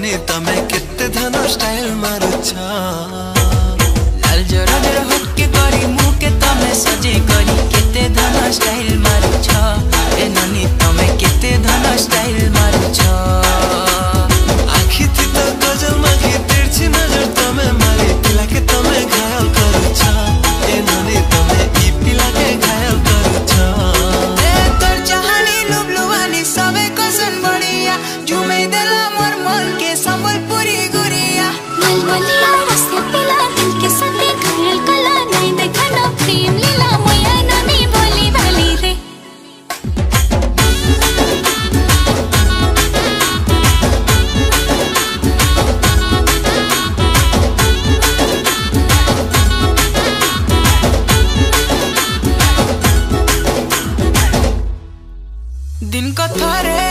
नानी तमे केते धन स्टाइल मारुछ लाल जरा जरा हटके करी मुँह के तमे सजे करी केते धन स्टाइल मारुछ ए नानी तमे केते धन स्टाइल मारुछ आखी थी तो गजल माखी तिरछी नजर तमे मारी पिला के तमे घायल करुछ ए नानी तमे ई पिला के घायल करुछ ए तोर चाहनी लुबलुवानी सबे कसन बढ़िया झुमे देला मोर मन के संबलपुरी गुरिया मलमलिया रस्ते पिला दिल के संगे घायल कला नहीं देखा ना प्रेम लीला मोया नानी भोली भाली रे दिन को थरे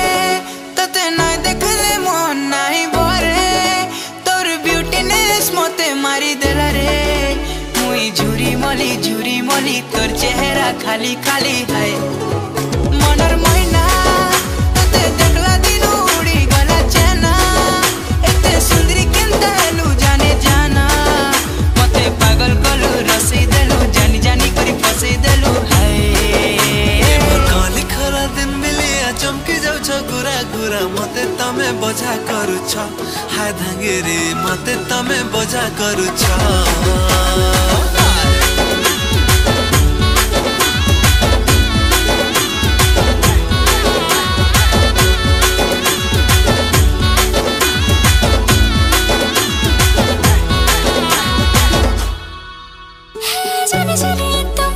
तते नहीं देखले मन नहीं भरे तोर ब्यूटीनेस मते मारी देला रे मुई झुरी मली तोर चेहरा खाली खाली है मनर महीना तते देखला दिन उड़ी गला चेना एते सुंदरी केनता हेलु जाने जाना मते पागल कलु रसई देलु जानी जानी करी फसई देलु है काली खरा दिन मिलिया चमकी जाउछ गुरा गुरा मते तमे बजा करुछ हाय धांगेरी मते तमे बजा करुछ जाने जाने तो